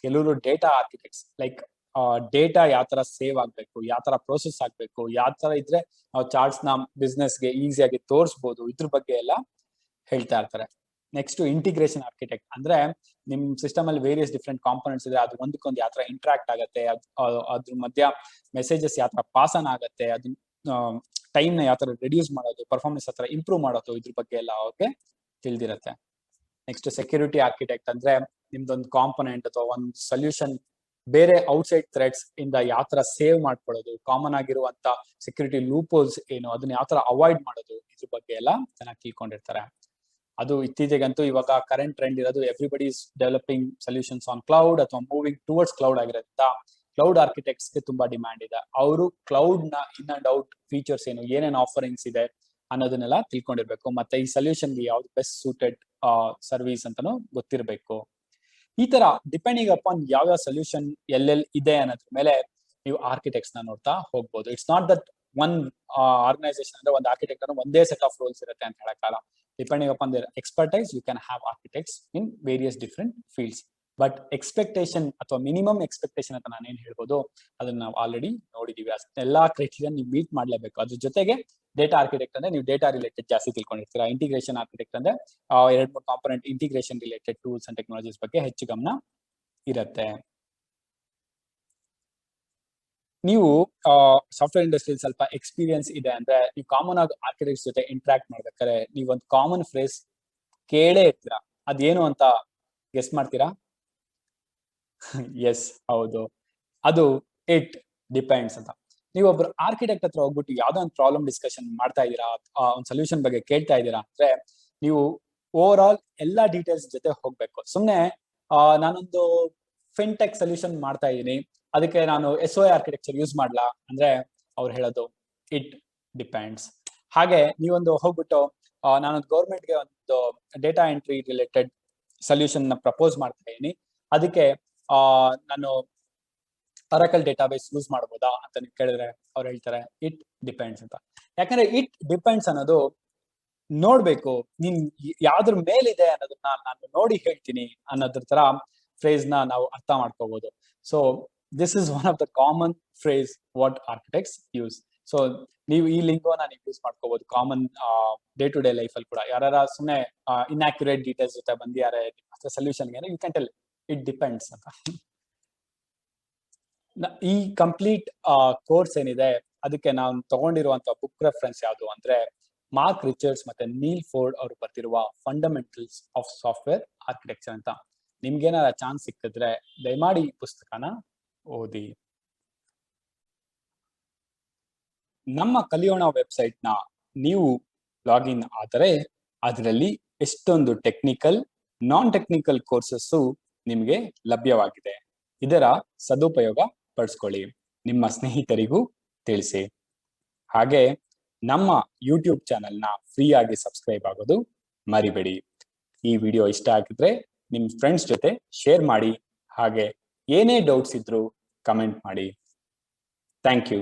ಕೆಲವರು ಡೇಟಾ ಆರ್ಕಿಟೆಕ್ಟ್ಸ್, ಲೈಕ್ ಡೇಟಾ ಯಾವ ತರ ಸೇವ್ ಆಗ್ಬೇಕು, ಯಾವ ತರ ಪ್ರೋಸೆಸ್ ಆಗ್ಬೇಕು, ಯಾವ ತರ ಇದ್ರೆ ನಾವು ಚಾರ್ಟ್ಸ್ ನ ಬಿಸ್ನೆಸ್ ಗೆ ಈಸಿಯಾಗಿ ತೋರಿಸಬಹುದು, ಇದ್ರ ಬಗ್ಗೆ ಎಲ್ಲ ಹೇಳ್ತಾ ಇರ್ತಾರೆ. ನೆಕ್ಸ್ಟ್ ಇಂಟಿಗ್ರೇಷನ್ ಆರ್ಕಿಟೆಕ್ಟ್ ಅಂದ್ರೆ ನಿಮ್ ಸಿಸ್ಟಮ್ ಅಲ್ಲಿ ವೇರಿಯಸ್ ಡಿಫ್ರೆಂಟ್ ಕಾಂಪೋನೆಂಟ್ಸ್ ಇದ್ರೆ ಅದು ಒಂದಕ್ಕೊಂದು ಯಾವ ತರ ಇಂಟ್ರಾಕ್ಟ್ ಆಗುತ್ತೆ, ಅದ್ರ ಮಧ್ಯ ಮೆಸೇಜಸ್ ಯಾವ ತರ ಪಾಸ್ ಆನ್ ಆಗುತ್ತೆ, ಅದನ್ನ ಟೈಮ್ ನ ಯಾವ ತರ ರಿಡ್ಯೂಸ್ ಮಾಡೋದು, ಪರ್ಫಾರ್ಮೆನ್ಸ್ ಯಾವ ತರ ಇಂಪ್ರೂವ್ ಮಾಡೋದು, ಇದ್ರ ಬಗ್ಗೆ ಎಲ್ಲ ಅವ್ರಿಗೆ ತಿಳಿದಿರುತ್ತೆ. ನೆಕ್ಸ್ಟ್ ಸೆಕ್ಯೂರಿಟಿ ಆರ್ಕಿಟೆಕ್ಟ್ ಅಂದ್ರೆ ನಿಮ್ದೊಂದು ಕಾಂಪೊನೆಂಟ್ ಅಥವಾ ಒಂದು ಸೊಲ್ಯೂಷನ್ ಬೇರೆ ಔಟ್ಸೈಡ್ ಥ್ರೆಟ್ಸ್ ಇಂದ ಯಾವ ತರ ಸೇವ್ ಮಾಡ್ಕೊಳ್ಳೋದು, ಕಾಮನ್ ಆಗಿರುವಂತ ಸೆಕ್ಯೂರಿಟಿ ಲೂಪೋಲ್ಸ್ ಏನು, ಅದನ್ನ ಯಾವ ತರ ಅವಾಯ್ಡ್ ಮಾಡೋದು, ಇದ್ರ ಬಗ್ಗೆ ಎಲ್ಲ ಚೆನ್ನಾಗಿ ತಿಳ್ಕೊಂಡಿರ್ತಾರೆ. ಅದು ಇತ್ತೀಚೆಗಂತೂ ಇವಾಗ ಕರೆಂಟ್ ಟ್ರೆಂಡ್ ಇರೋದು everybody is developing solutions on cloud ಅಥವಾ ಮೂವಿಂಗ್ ಟುವರ್ಡ್ಸ್ ಕ್ಲೌಡ್ ಆಗಿರೋದ್ರಿಂದ ಕ್ಲೌಡ್ ಆರ್ಕಿಟೆಕ್ಟ್ಸ್ ಗೆ ತುಂಬಾ ಡಿಮ್ಯಾಂಡ್ ಇದೆ. ಅವರು ಕ್ಲೌಡ್ ನ ಇನ್ ಅಂಡ್ ಔಟ್ ಫೀಚರ್ಸ್ ಏನು, ಏನೇನು ಆಫರಿಂಗ್ಸ್ ಇದೆ ಅನ್ನೋದನ್ನೆಲ್ಲ ತಿಳ್ಕೊಂಡಿರ್ಬೇಕು. ಮತ್ತೆ ಈ ಸೊಲ್ಯೂಷನ್ ಗೆ ಯಾವ್ದು ಬೆಸ್ಟ್ ಸೂಟೆಡ್ ಸರ್ವಿಸ್ ಅಂತಾನು ಗೊತ್ತಿರಬೇಕು. ಈ ತರ ಡಿಪೆಂಡಿಂಗ್ ಅಪಾನ್ ಯಾವ ಸೊಲ್ಯೂಷನ್ ಎಲ್ಲೆಲ್ಲಿ ಇದೆ ಅನ್ನೋದ್ರ ಮೇಲೆ ನೀವು ಆರ್ಕಿಟೆಕ್ಟ್ಸ್ ನ ನೋಡ್ತಾ ಹೋಗ್ಬೋದು. It's not that one organisation ಅಂದ್ರೆ ಒಂದು ಆರ್ಕಿಟೆಕ್ಟ್ ಅಂದ್ರೆ ಒಂದೇ ಸೆಟ್ ಆಫ್ ರೋಲ್ಸ್ ಇರುತ್ತೆ ಅಂತ ಹೇಳಕ್ಕಾಗಲ್ಲ. Depending upon their expertise you can have architects in various different fields. But expectation ಅಥವಾ ಮಿನಿಮಮ್ ಎಕ್ಸ್ಪೆಕ್ಟೇಷನ್ ಅಂತ ನಾನು ಏನ್ ಹೇಳ್ಬೋದು ಅದನ್ನ ನಾವು ಆಲ್ರೆಡಿ ನೋಡಿದೀವಿ. ಅಷ್ಟೆಲ್ಲಾ ಕ್ರೈಟೀರಿಯಾ ನೀವು ಮೀಟ್ ಮಾಡ್ಲೇಬೇಕು. ಅದ್ರ ಜೊತೆಗೆ ಡೇಟಾ ಆರ್ಕಿಟೆಕ್ಟ್ ಅಂದ್ರೆ ನೀವು ಡೇಟಾ ರಿಲೇಟೆಡ್ ಜಾಸ್ತಿ ತಿಳ್ಕೊಂಡಿರ್ತೀರಾ. ಇಂಟಿಗ್ರೇಷನ್ ಆರ್ಕಿಟೆಕ್ಟ್ ಅಂದ್ರೆ 2-3 component integration related tools and technologies ಬಗ್ಗೆ ಹೆಚ್ಚು ಗಮನ ಇರುತ್ತೆ. ನೀವು ಸಾಫ್ಟ್ವೇರ್ ಇಂಡಸ್ಟ್ರಿಯಲ್ಲಿ ಸ್ವಲ್ಪ ಎಕ್ಸ್ಪೀರಿಯನ್ಸ್ ಇದೆ ಅಂದ್ರೆ ನೀವು ಕಾಮನ್ ಆಗಿ ಆರ್ಕಿಟೆಕ್ಟ್ಸ್ ಜೊತೆ ಇಂಟ್ರಾಕ್ಟ್ ಮಾಡ್ಬೇಕಾದ್ರೆ ನೀವು ಒಂದು ಕಾಮನ್ ಫ್ರೇಸ್ ಕೇಳೇ ಇರ್ತೀರಾ. ಅದೇನು ಅಂತ ಗೆಸ್ ಮಾಡ್ತೀರಾ? ಎಸ್, ಹೌದು, ಅದು ಇಟ್ ಡಿಪೆಂಡ್ಸ್ ಅಂತ. ನೀವು ಒಬ್ರು ಆರ್ಕಿಟೆಕ್ಟ್ ಹತ್ರ ಹೋಗ್ಬಿಟ್ಟು ಯಾವ್ದೋ ಒಂದು ಪ್ರಾಬ್ಲಮ್ ಡಿಸ್ಕಷನ್ ಮಾಡ್ತಾ ಇದ್ದೀರಾ, ಒಂದು ಸೊಲ್ಯೂಷನ್ ಬಗ್ಗೆ ಕೇಳ್ತಾ ಇದ್ದೀರಾ ಅಂದ್ರೆ ನೀವು ಓವರ್ ಆಲ್ ಎಲ್ಲಾ ಡೀಟೇಲ್ಸ್ ಜೊತೆ ಹೋಗ್ಬೇಕು. ಸುಮ್ನೆ ನಾನೊಂದು ಫಿನ್ಟೆಕ್ ಸೊಲ್ಯೂಷನ್ ಮಾಡ್ತಾ ಇದ್ದೀನಿ, ಅದಕ್ಕೆ ನಾನು SOA ಆರ್ಕಿಟೆಕ್ಚರ್ ಯೂಸ್ ಮಾಡ್ಲಾ ಅಂದ್ರೆ ಅವ್ರು ಹೇಳೋದು ಇಟ್ ಡಿಪೆಂಡ್ಸ್. ಹಾಗೆ ನೀವೊಂದು ಹೋಗ್ಬಿಟ್ಟು ನಾನೊಂದು ಗೌರ್ಮೆಂಟ್ಗೆ ಒಂದು ಡೇಟಾ ಎಂಟ್ರಿ ರಿಲೇಟೆಡ್ ಸೊಲ್ಯೂಷನ್ ನ ಪ್ರಪೋಸ್ ಮಾಡ್ತಾ ಇದ್ದೀನಿ, ಅದಕ್ಕೆ ನಾನು ಅರಾಕಲ್ ಡೇಟಾಬೇಸ್ ಯೂಸ್ ಮಾಡ್ಬೋದಾ ಅಂತ ನೀವು ಕೇಳಿದ್ರೆ ಅವ್ರು ಹೇಳ್ತಾರೆ ಇಟ್ ಡಿಪೆಂಡ್ಸ್ ಅಂತ. ಯಾಕಂದ್ರೆ ಇಟ್ ಡಿಪೆಂಡ್ಸ್ ಅನ್ನೋದು ನೋಡ್ಬೇಕು, ನೀನ್ ಯಾವ್ದ್ರ ಮೇಲಿದೆ ಅನ್ನೋದನ್ನ ನಾನು ನೋಡಿ ಹೇಳ್ತೀನಿ ಅನ್ನೋದ್ರ ತರ ಫ್ರೇಸ್ ನ ನಾವು ಅರ್ಥ ಮಾಡ್ಕೋಬಹುದು. So this is one of the common phrase what architects use. So ನೀವು ಈ ಲಿಂಗೋನ ನೀವು ಯೂಸ್ ಮಾಡ್ಕೋಬಹುದು common day to day life ಅಲ್ಲಿ ಕೂಡ. ಯಾರ ಸುಮ್ಮನೆ ಇನ್ಆಕ್ಯುರೇಟ್ ಡೀಟೇಲ್ಸ್ ಜೊತೆ ಬಂದಿದ್ದಾರೆ ಸೊಲ್ಯೂಷನ್ಗೆ, you can tell it depends ಅಂತ. ಈ ಕಂಪ್ಲೀಟ್ ಕೋರ್ಸ್ ಏನಿದೆ ಅದಕ್ಕೆ ನಾನು ತಗೊಂಡಿರುವಂತ ಬುಕ್ ರೆಫರೆನ್ಸ್ ಯಾವುದು ಅಂದ್ರೆ ಮಾರ್ಕ್ ರಿಚರ್ಡ್ಸ್ ಮತ್ತೆ ನೀಲ್ ಫೋರ್ಡ್ ಅವರು ಬರ್ತಿರುವ ಫಂಡಮೆಂಟಲ್ಸ್ ಆಫ್ ಸಾಫ್ಟ್ವೇರ್ ಆರ್ಕಿಟೆಕ್ಚರ್ ಅಂತ. ನಿಮ್ಗೇನಾರ ಚಾನ್ಸ್ ಸಿಕ್ಕಿದ್ರೆ ದಯಮಾಡಿ ಈ ಪುಸ್ತಕನ ಓದಿ. ನಮ್ಮ ಕಲಿಯೋಣ ವೆಬ್ಸೈಟ್ ನ ನೀವು ಲಾಗಿನ್ ಆದರೆ ಅದರಲ್ಲಿ ಎಷ್ಟೊಂದು ಟೆಕ್ನಿಕಲ್, ನಾನ್ ಟೆಕ್ನಿಕಲ್ ಕೋರ್ಸಸ್ ನಿಮ್ಗೆ ಲಭ್ಯವಾಗಿದೆ. ಇದರ ಸದುಪಯೋಗ ಪಡಿಸ್ಕೊಳ್ಳಿ, ನಿಮ್ಮ ಸ್ನೇಹಿತರಿಗೂ ತಿಳಿಸಿ. ಹಾಗೆ ನಮ್ಮ ಯೂಟ್ಯೂಬ್ ಚಾನೆಲ್ನ ಫ್ರೀ ಆಗಿ ಸಬ್ಸ್ಕ್ರೈಬ್ ಆಗೋದು ಮರಿಬೇಡಿ. ಈ ವಿಡಿಯೋ ಇಷ್ಟ ಆಗಿದ್ರೆ ನಿಮ್ ಫ್ರೆಂಡ್ಸ್ ಜೊತೆ ಶೇರ್ ಮಾಡಿ. ಹಾಗೆ ಏನೇ ಡೌಟ್ಸ್ ಇದ್ರೂ ಕಮೆಂಟ್ ಮಾಡಿ. Thank you.